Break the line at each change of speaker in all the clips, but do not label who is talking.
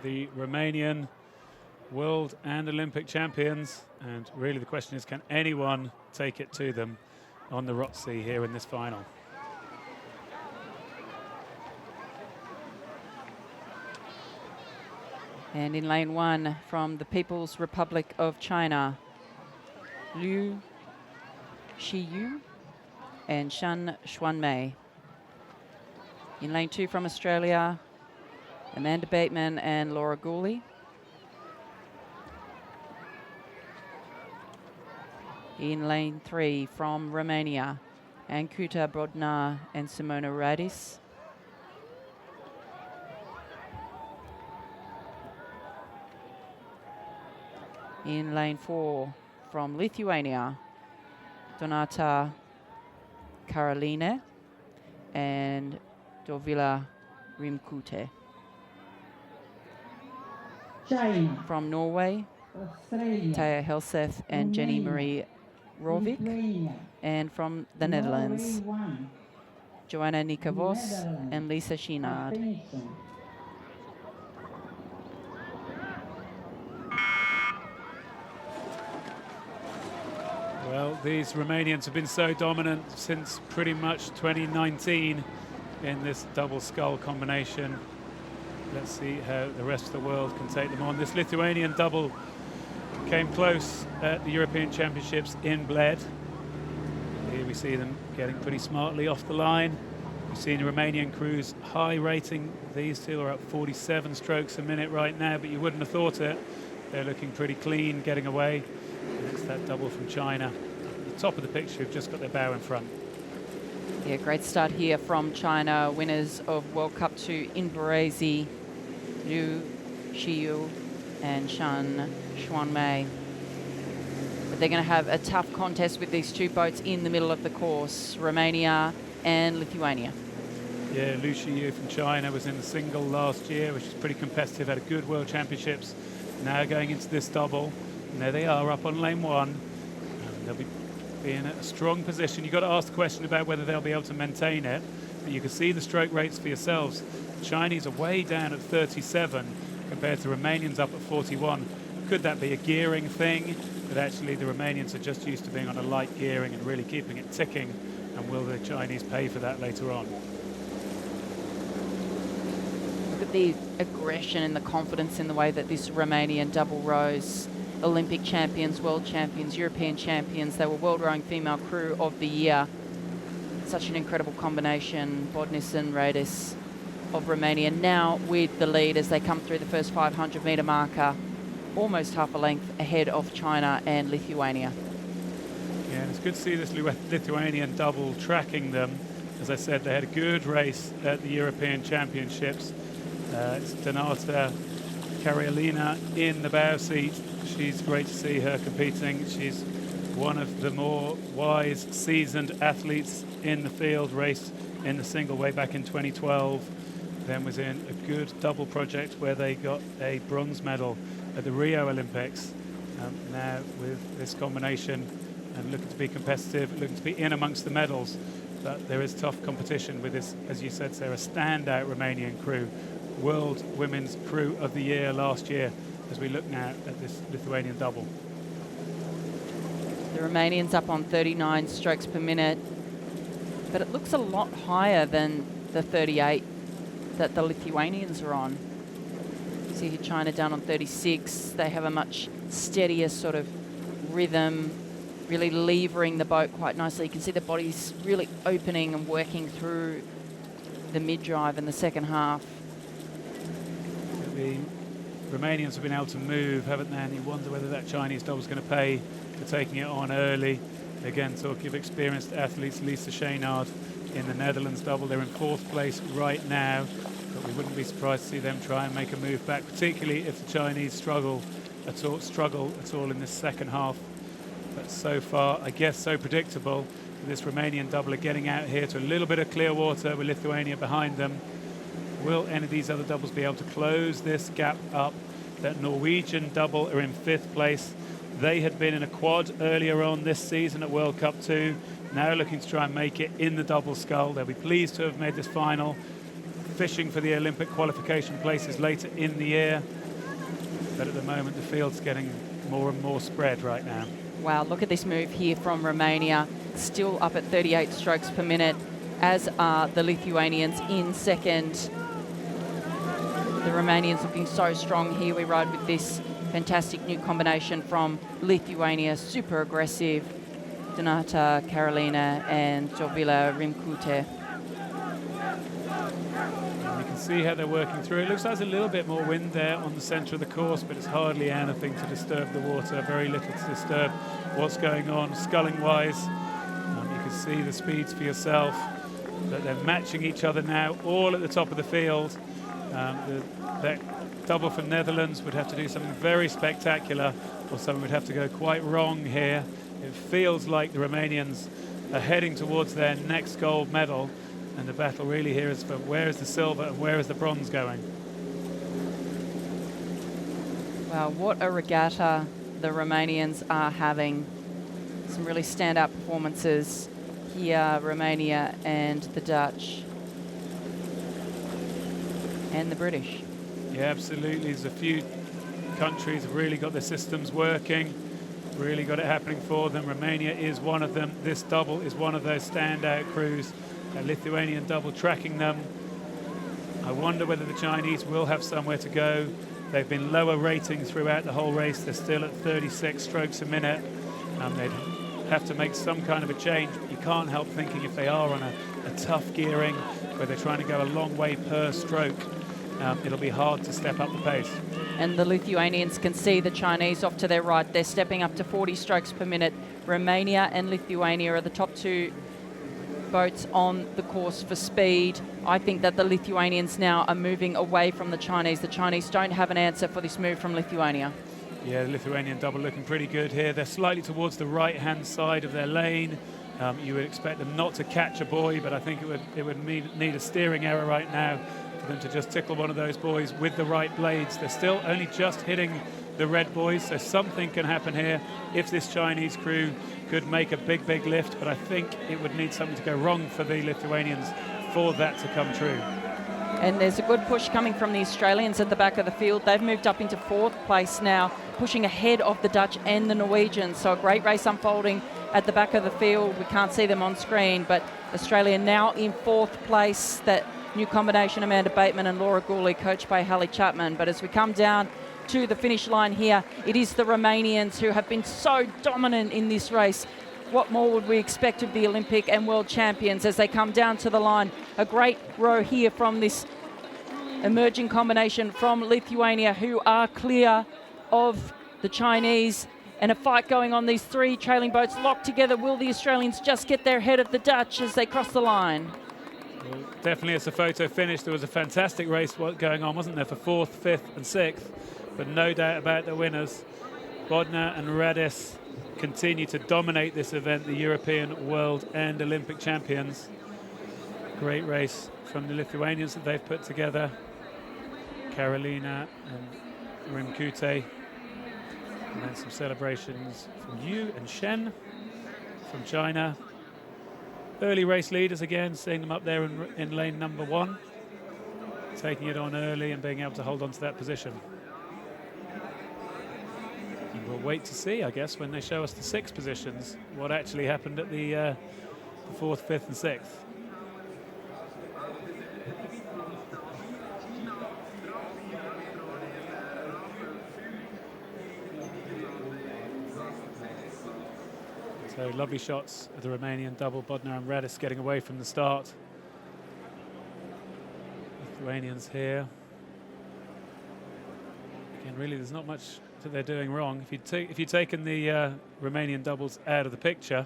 the Romanian world and Olympic champions. And really the question is, can anyone take it to them on the Rotsey here in this final?
And in lane 1 from the People's Republic of China, Liu Shiyu and Shan Xuanmei. In lane 2 from Australia, Amanda Bateman and Laura Gooley. In lane 3 from Romania, Ancuta Brodnar and Simona Radis. In lane 4 from Lithuania, Donata Karoline and Dovila Rimkute. From Norway, Taya Helseth and Jenny Marie Rovik. And from the Netherlands, Joanna Nikavos and Lisa Shinard.
Well, these Romanians have been so dominant since pretty much 2019 in this double scull combination. Let's see how the rest of the world can take them on. This Lithuanian double came close at the European Championships in Bled. Here we see them getting pretty smartly off the line. We've seen Romanian crews high rating. These two are at 47 strokes a minute right now, but you wouldn't have thought it. They're looking pretty clean, getting away. And it's that double from China. At the top of the picture, who've just got their bow in front.
Yeah, great start here from China. Winners of World Cup 2 in Barese, Liu Shiyu and Shan Xuanmei. But they're going to have a tough contest with these two boats in the middle of the course, Romania and Lithuania.
Yeah, Liu Shiyu from China was in the single last year, which is pretty competitive, had a good World Championships. Now going into this double, and there they are up on lane 1. They'll be in a strong position. You've got to ask the question about whether they'll be able to maintain it. But you can see the stroke rates for yourselves. The Chinese are way down at 37 compared to Romanians up at 41. Could that be a gearing thing? But actually the Romanians are just used to being on a light gearing and really keeping it ticking. And will the Chinese pay for that later on?
Look at the aggression and the confidence in the way that this Romanian double rows. Olympic champions, world champions, European champions. They were World Rowing Female Crew of the Year. Such an incredible combination. Bodnis and Radis of Romania now with the lead as they come through the first 500 metre marker, almost half a length ahead of China and Lithuania.
Yeah, and it's good to see this Lithuanian double tracking them. As I said, they had a good race at the European Championships. It's Donata Karoline in the bow seat. She's great to see her competing. She's one of the more wise, seasoned athletes in the field, raced in the single way back in 2012. Then was in a good double project where they got a bronze medal at the Rio Olympics. Now with this combination and looking to be competitive, looking to be in amongst the medals. But there is tough competition with this, as you said, Sarah, standout Romanian crew. World Women's Crew of the Year last year, as we look now at this Lithuanian double.
The Romanians up on 39 strokes per minute, but it looks a lot higher than the 38 that the Lithuanians are on. See here China down on 36. They have a much steadier sort of rhythm, really levering the boat quite nicely. You can see the body's really opening and working through the mid-drive in the second half.
The Romanians have been able to move, haven't they? And you wonder whether that Chinese double's going to pay for taking it on early. Again, talking of experienced athletes, Lisa Shinard in the Netherlands double. They're in 4th place right now, but we wouldn't be surprised to see them try and make a move back, particularly if the Chinese struggle at all in this second half. But so far, I guess, so predictable. This Romanian double are getting out here to a little bit of clear water with Lithuania behind them. Will any of these other doubles be able to close this gap up? That Norwegian double are in 5th place. They had been in a quad earlier on this season at World Cup 2. Now looking to try and make it in the double scull. They'll be pleased to have made this final. Fishing for the Olympic qualification places later in the year. but at the moment the field's getting more and more spread right now.
Wow, look at this move here from Romania. Still up at 38 strokes per minute, as are the Lithuanians in second. The Romanians looking so strong here. We ride with this fantastic new combination from Lithuania, super aggressive. Donata Karolina and Jovila Rimkute.
You can see how they're working through. It looks like there's a little bit more wind there on the centre of the course, but it's hardly anything to disturb the water, very little to disturb what's going on sculling-wise. You can see the speeds for yourself, but they're matching each other now, all at the top of the field. That double for Netherlands would have to do something very spectacular, or something would have to go quite wrong here. It feels like the Romanians are heading towards their next gold medal, and the battle really here is for where is the silver and where is the bronze going.
Wow, what a regatta the Romanians are having. Some really standout performances here, Romania and the Dutch. And the British.
Yeah, absolutely. There's a few countries have really got their systems working, really got it happening for them. Romania is one of them. This double is one of those standout crews. A Lithuanian double tracking them. I wonder whether the Chinese will have somewhere to go. They've been lower rating throughout the whole race. They're still at 36 strokes a minute. They'd have to make some kind of a change, but you can't help thinking if they are on a tough gearing where they're trying to go a long way per stroke, it'll be hard to step up the pace.
And the Lithuanians can see the Chinese off to their right. They're stepping up to 40 strokes per minute. Romania and Lithuania are the top two boats on the course for speed. I think that the Lithuanians now are moving away from the Chinese. The Chinese don't have an answer for this move from Lithuania.
Yeah, the Lithuanian double looking pretty good here. They're slightly towards the right-hand side of their lane. You would expect them not to catch a buoy, but I think it would need a steering error right now for them to just tickle one of those buoys with the right blades. They're still only just hitting the red buoys, so something can happen here if this Chinese crew could make a big lift, but I think it would need something to go wrong for the Lithuanians for that to come true.
And there's a good push coming from the Australians at the back of the field. They've moved up into fourth place now, pushing ahead of the Dutch and the Norwegians. So a great race unfolding at the back of the field. We can't see them on screen, but Australia now in fourth place. That new combination, Amanda Bateman and Laura Gooley, coached by Hallie Chapman. But as we come down to the finish line here, it is the Romanians who have been so dominant in this race. What more would we expect of the Olympic and world champions as they come down to the line? A great row here from this emerging combination from Lithuania, who are clear of the Chinese, and a fight going on. These three trailing boats locked together. Will the Australians just get there ahead of the Dutch as they cross the line?
Well, definitely as the photo finished, there was a fantastic race going on, wasn't there, for fourth, fifth and sixth, but no doubt about the winners. Bodnar and Radis continue to dominate this event, the European, World and Olympic champions. Great race from the Lithuanians that they've put together. Karolina and Rimkute. And then some celebrations from Yu and Shen from China. Early race leaders again, seeing them up there in lane number one. Taking it on early and being able to hold on to that position. And we'll wait to see, I guess, when they show us the six positions, what actually happened at the fourth, fifth and sixth. So lovely shots of the Romanian double, Bodnar and Radis getting away from the start. Lithuanians here. Again, really, there's not much that they're doing wrong. If you'd taken the Romanian doubles out of the picture,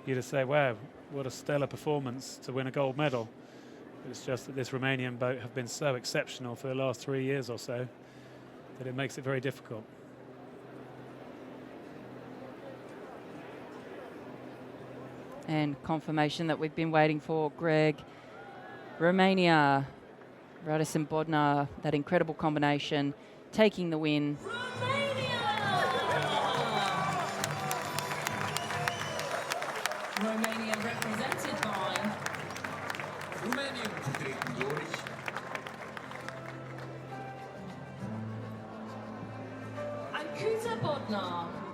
you'd have said, wow, what a stellar performance to win a gold medal. But it's just that this Romanian boat have been so exceptional for the last 3 years or so that it makes it very difficult.
And confirmation that we've been waiting for, Greg. Romania, Radis and Bodnar, that incredible combination, taking the win.
Romania represented by Romanian vertreten. Bodnar.